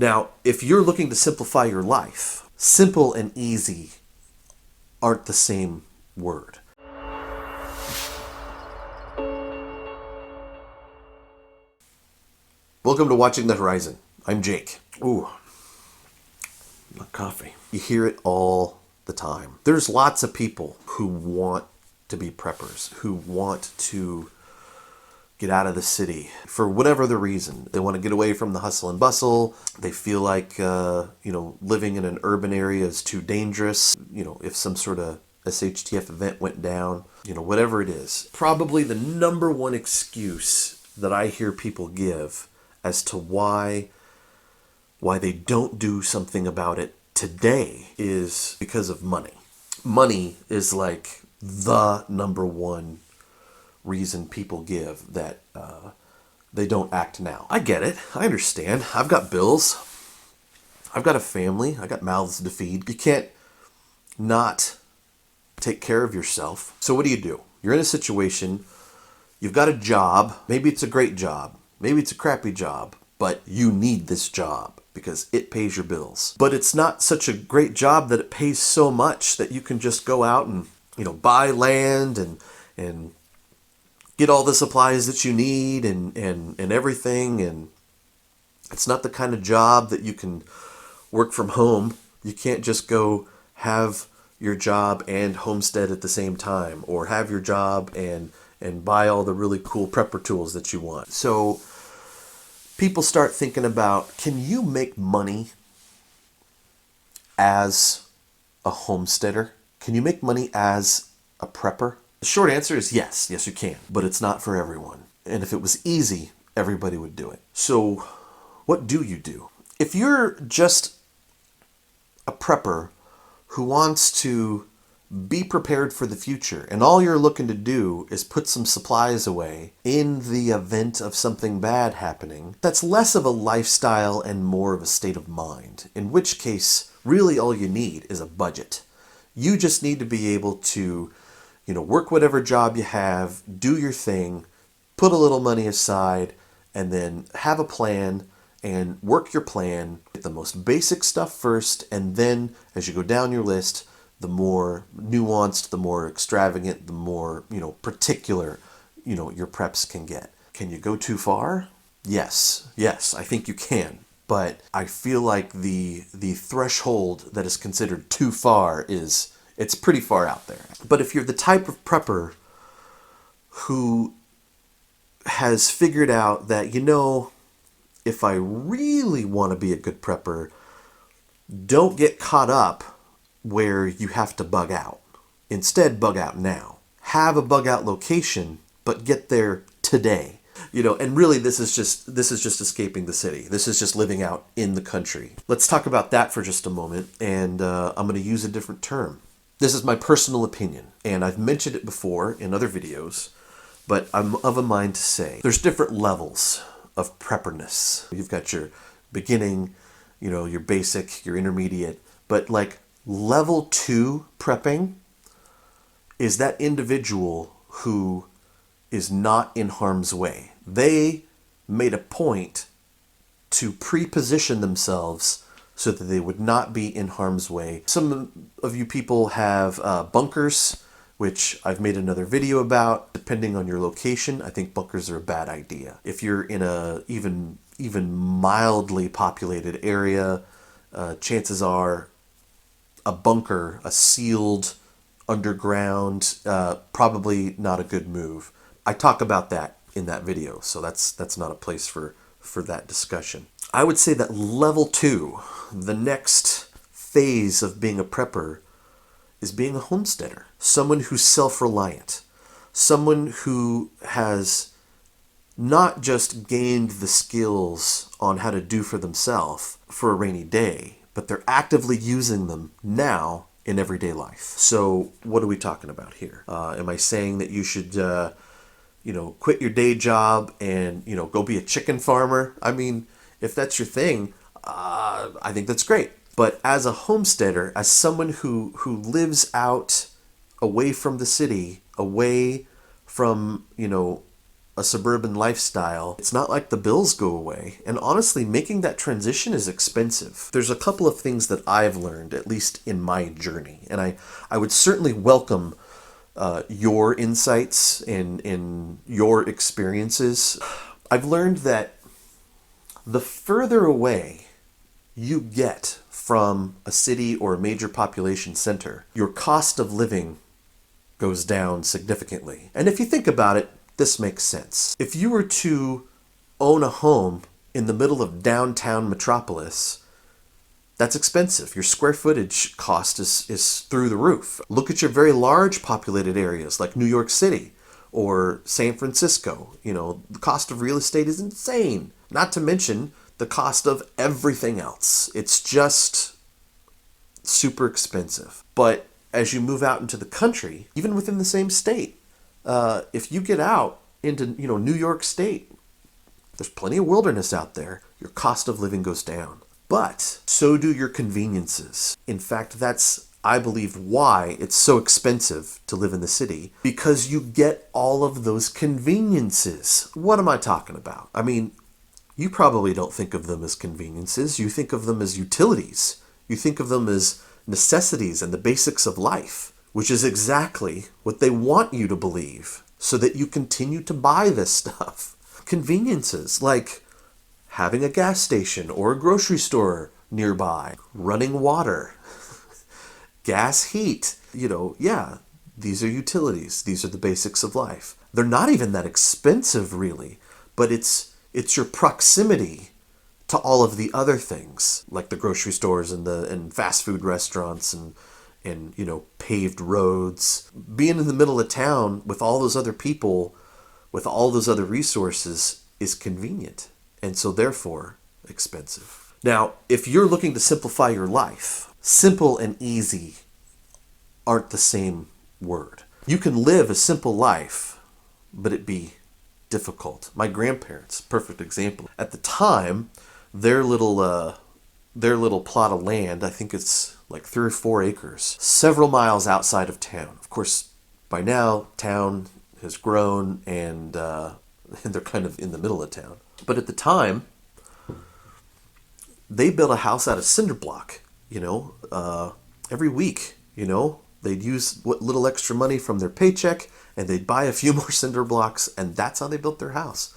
Now, if you're looking to simplify your life, simple and easy aren't the same word. Welcome to Watching the Horizon. I'm Jake. Ooh, my coffee. You hear it all the time. There's lots of people who want to be preppers, who want to get out of the city for whatever the reason. They want to get away from the hustle and bustle. They feel like, living in an urban area is too dangerous. If some sort of SHTF event went down, whatever it is. Probably the number one excuse that I hear people give as to why they don't do something about it today is because of money. Money is like the number one reason people give that they don't act now. I get it. I understand. I've got bills. I've got a family. I got mouths to feed. You can't not take care of yourself. So what do? You're in a situation, you've got a job. Maybe it's a great job. Maybe it's a crappy job, but you need this job because it pays your bills. But it's not such a great job that it pays so much that you can just go out and, buy land and get all the supplies that you need and everything. And it's not the kind of job that you can work from home. You can't just go have your job and homestead at the same time, or have your job and buy all the really cool prepper tools that you want. So people start thinking about, can you make money as a homesteader? Can you make money as a prepper? The short answer is yes. Yes, you can. But it's not for everyone. And if it was easy, everybody would do it. So what do? If you're just a prepper who wants to be prepared for the future, and all you're looking to do is put some supplies away in the event of something bad happening, that's less of a lifestyle and more of a state of mind. In which case, really all you need is a budget. You just need to be able to, work whatever job you have, do your thing, put a little money aside, and then have a plan and work your plan. Get the most basic stuff first, and then as you go down your list, the more nuanced, the more extravagant, the more, particular, your preps can get. Can you go too far? Yes, I think you can. But I feel like the threshold that is considered too far it's pretty far out there. But if you're the type of prepper who has figured out that, if I really want to be a good prepper, don't get caught up where you have to bug out. Instead, bug out now. Have a bug out location, but get there today. And really this is just escaping the city. This is just living out in the country. Let's talk about that for just a moment, and I'm going to use a different term. This is my personal opinion, and I've mentioned it before in other videos, but I'm of a mind to say there's different levels of prepperness. You've got your beginning, your basic, your intermediate, but like level 2 prepping is that individual who is not in harm's way. They made a point to pre-position themselves so that they would not be in harm's way. Some of you people have bunkers, which I've made another video about. Depending on your location, I think bunkers are a bad idea. If you're in a even mildly populated area, chances are a bunker, a sealed underground, probably not a good move. I talk about that in that video, so that's not a place for that discussion. I would say that level 2, the next phase of being a prepper, is being a homesteader. Someone who's self-reliant. Someone who has not just gained the skills on how to do for themselves for a rainy day, but they're actively using them now in everyday life. So what are we talking about here? Am I saying that you should quit your day job and, go be a chicken farmer? I mean, if that's your thing, I think that's great. But as a homesteader, as someone who lives out away from the city, away from, a suburban lifestyle, it's not like the bills go away. And honestly, making that transition is expensive. There's a couple of things that I've learned, at least in my journey, and I would certainly welcome your insights in your experiences. I've learned that the further away you get from a city or a major population center, your cost of living goes down significantly. And if you think about it, this makes sense. If you were to own a home in the middle of downtown metropolis, that's expensive. Your square footage cost is through the roof. Look at your very large populated areas like New York City or San Francisco. The cost of real estate is insane. Not to mention the cost of everything else. It's just super expensive. But as you move out into the country, even within the same state, if you get out into New York State, there's plenty of wilderness out there. Your cost of living goes down. But so do your conveniences. In fact, that's, I believe, why it's so expensive to live in the city, because you get all of those conveniences. What am I talking about? I mean, you probably don't think of them as conveniences. You think of them as utilities. You think of them as necessities and the basics of life, which is exactly what they want you to believe so that you continue to buy this stuff. Conveniences like having a gas station or a grocery store nearby, running water, gas heat, these are utilities. These are the basics of life. They're not even that expensive really, but it's your proximity to all of the other things, like the grocery stores and fast food restaurants and paved roads. Being in the middle of town with all those other people, with all those other resources, is convenient, and so therefore expensive. Now, if you're looking to simplify your life, simple and easy aren't the same word. You can live a simple life, but it be difficult. My grandparents, perfect example. At the time, their little plot of land, I think it's like 3 or 4 acres, several miles outside of town. Of course, by now, town has grown and they're kind of in the middle of town. But at the time, they built a house out of cinder block, every week, they'd use what little extra money from their paycheck and they'd buy a few more cinder blocks, and that's how they built their house.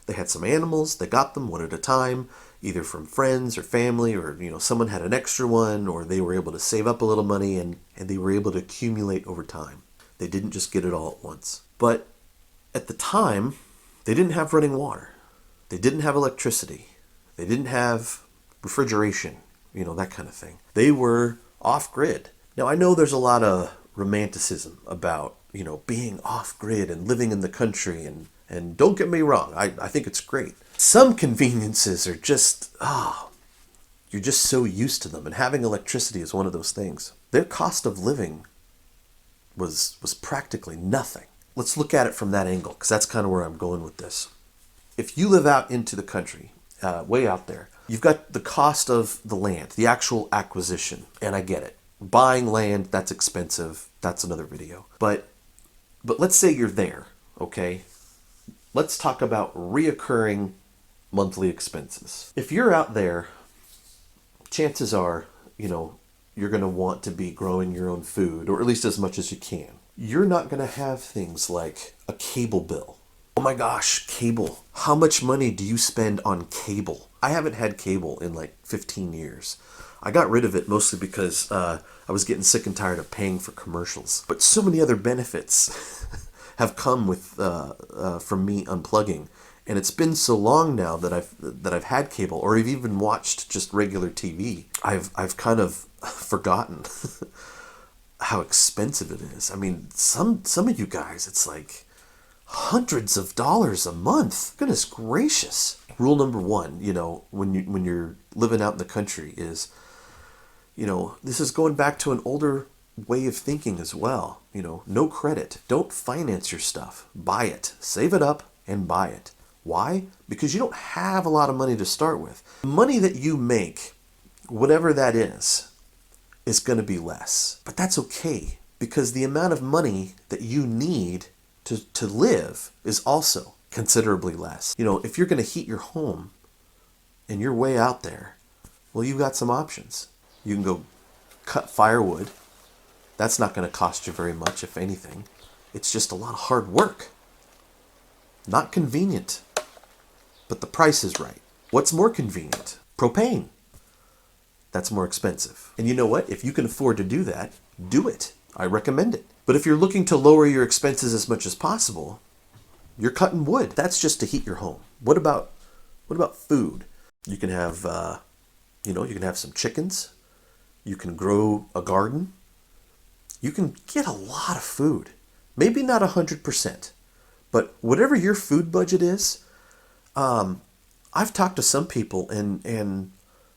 They had some animals, they got them one at a time, either from friends or family, or someone had an extra one, or they were able to save up a little money and they were able to accumulate over time. They didn't just get it all at once. But at the time, they didn't have running water. They didn't have electricity. They didn't have refrigeration, that kind of thing. They were off-grid. Now, I know there's a lot of romanticism about, being off-grid and living in the country, and don't get me wrong, I think it's great. Some conveniences are just, you're just so used to them, and having electricity is one of those things. Their cost of living was practically nothing. Let's look at it from that angle, because that's kind of where I'm going with this. If you live out into the country, way out there, you've got the cost of the land, the actual acquisition, and I get it. Buying land, that's expensive. That's another video. But let's say you're there, okay? Let's talk about reoccurring monthly expenses. If you're out there, chances are, you're going to want to be growing your own food, or at least as much as you can. You're not going to have things like a cable bill. Oh my gosh, cable. How much money do you spend on cable? I haven't had cable in like 15 years. I got rid of it mostly because I was getting sick and tired of paying for commercials. But so many other benefits have come with from me unplugging, and it's been so long now that I've had cable, or I've even watched just regular TV. I've kind of forgotten how expensive it is. I mean, some of you guys, it's like hundreds of dollars a month. Goodness gracious. Rule number 1, when you're living out in the country is, this is going back to an older way of thinking as well. No credit. Don't finance your stuff. Buy it. Save it up and buy it. Why? Because you don't have a lot of money to start with. The money that you make, whatever that is going to be less. But that's okay, because the amount of money that you need to live is also considerably less. If you're going to heat your home and you're way out there, well, you've got some options. You can go cut firewood. That's not going to cost you very much, if anything. It's just a lot of hard work. Not convenient, but the price is right. What's more convenient? Propane. That's more expensive. And you know what? If you can afford to do that, do it. I recommend it. But if you're looking to lower your expenses as much as possible, you're cutting wood. That's just to heat your home. What about food? You can have, you can have some chickens. You can grow a garden. You can get a lot of food. Maybe not 100%, but whatever your food budget is, I've talked to some people, and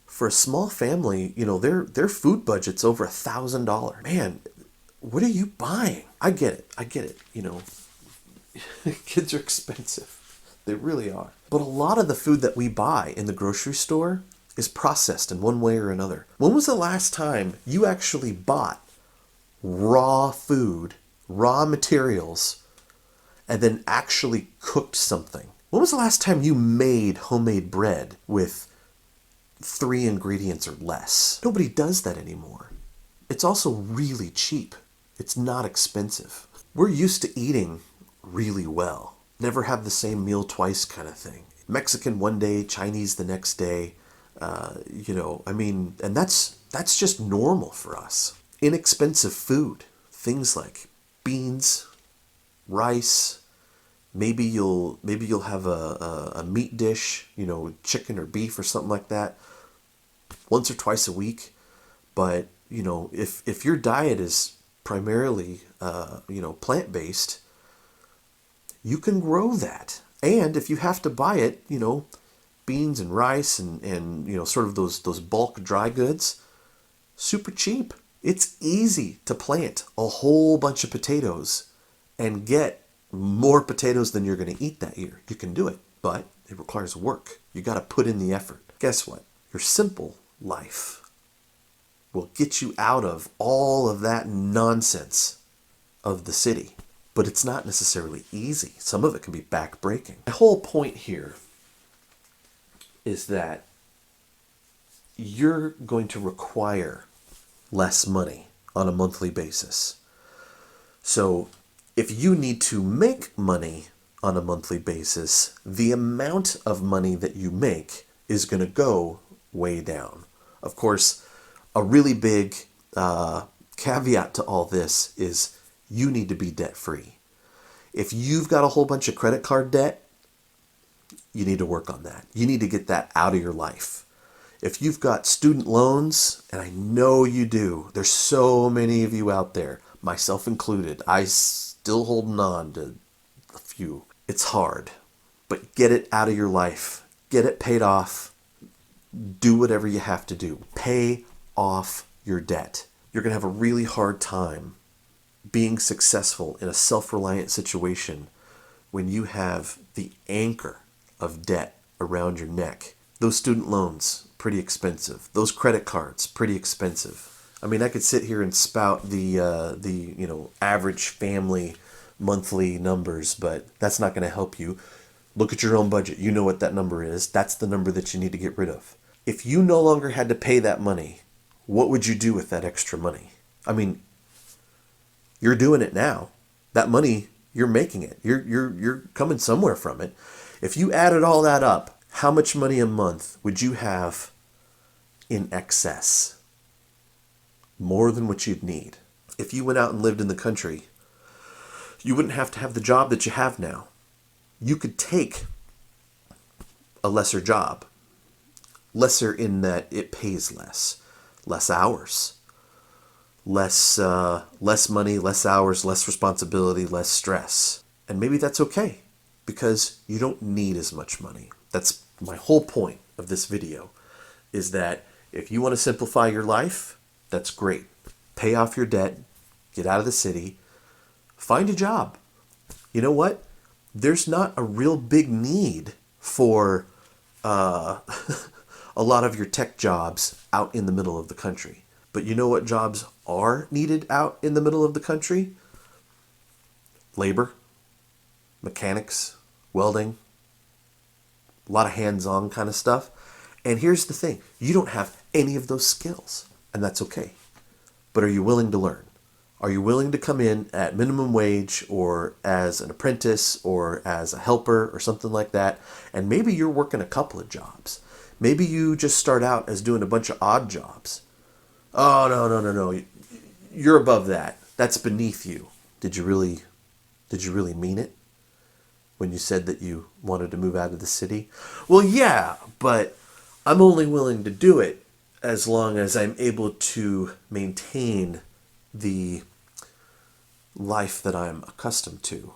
for a small family, their food budget's over $1,000. Man, what are you buying? I get it. Kids are expensive. They really are. But a lot of the food that we buy in the grocery store is processed in one way or another. When was the last time you actually bought raw food, raw materials, and then actually cooked something? When was the last time you made homemade bread with 3 ingredients or less? Nobody does that anymore. It's also really cheap. It's not expensive. We're used to eating really well. Never have the same meal twice kind of thing. Mexican one day, Chinese the next day. And that's just normal for us. Inexpensive food. Things like beans, rice. Maybe you'll have a meat dish, chicken or beef or something like that, once or twice a week. But if your diet is primarily plant-based, you can grow that. And if you have to buy it, beans and rice and sort of those bulk dry goods, super cheap. It's easy to plant a whole bunch of potatoes and get more potatoes than you're going to eat that year. You can do it, but it requires work. You got to put in the effort. Guess what? Your simple life will get you out of all of that nonsense of the city. But it's not necessarily easy. Some of it can be backbreaking. My whole point here is that you're going to require less money on a monthly basis. So if you need to make money on a monthly basis, the amount of money that you make is going to go way down. Of course, a really big caveat to all this is you need to be debt-free. If you've got a whole bunch of credit card debt, you need to work on that. You need to get that out of your life. If you've got student loans, and I know you do, there's so many of you out there, myself included, I still holding on to a few. It's hard, but get it out of your life. Get it paid off. Do whatever you have to do. Pay off your debt. You're going to have a really hard time being successful in a self-reliant situation when you have the anchor of debt around your neck. Those student loans, pretty expensive. Those credit cards, pretty expensive. I mean, I could sit here and spout the average family monthly numbers, but that's not going to help you. Look at your own budget. You know what that number is. That's the number that you need to get rid of. If you no longer had to pay that money, what would you do with that extra money? I mean, you're doing it now. That money, you're making it. You're coming somewhere from it. If you added all that up, how much money a month would you have in excess? More than what you'd need. If you went out and lived in the country, you wouldn't have to have the job that you have now. You could take a lesser job. Lesser in that it pays less hours, less money, less hours, less responsibility, less stress. And maybe that's okay because you don't need as much money. That's my whole point of this video, is that if you want to simplify your life, that's great. Pay off your debt, get out of the city, find a job. You know what? There's not a real big need for a lot of your tech jobs out in the middle of the country. But you know what jobs are needed out in the middle of the country? Labor, mechanics, welding, a lot of hands-on kind of stuff. And here's the thing, you don't have any of those skills, and that's okay. But are you willing to learn? Are you willing to come in at minimum wage or as an apprentice or as a helper or something like that? And maybe you're working a couple of jobs. Maybe you just start out as doing a bunch of odd jobs. Oh, no. You're above that. That's beneath you. Did you really mean it when you said that you wanted to move out of the city? Well, yeah, but I'm only willing to do it as long as I'm able to maintain the life that I'm accustomed to.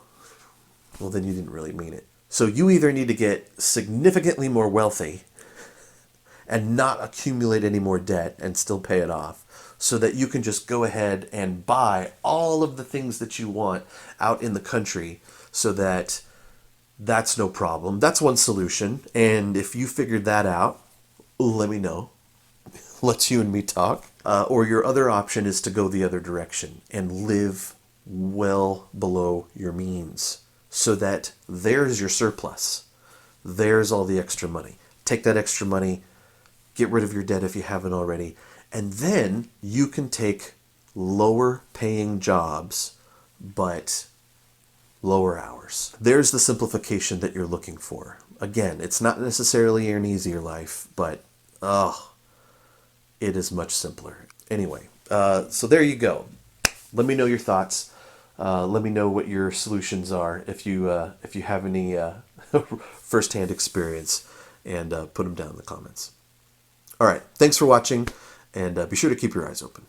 Well, then you didn't really mean it. So you either need to get significantly more wealthy and not accumulate any more debt and still pay it off, so that you can just go ahead and buy all of the things that you want out in the country, so that that's no problem. That's one solution. And if you figured that out, let me know. Let's you and me talk. Or your other option is to go the other direction and live well below your means, so that there's your surplus. There's all the extra money. Take that extra money, get rid of your debt if you haven't already, and then you can take lower paying jobs, but lower hours. There's the simplification that you're looking for. Again, it's not necessarily an easier life, but it is much simpler. Anyway, so there you go. Let me know your thoughts. Let me know what your solutions are if you have any firsthand experience, and put them down in the comments. All right, thanks for watching, and be sure to keep your eyes open.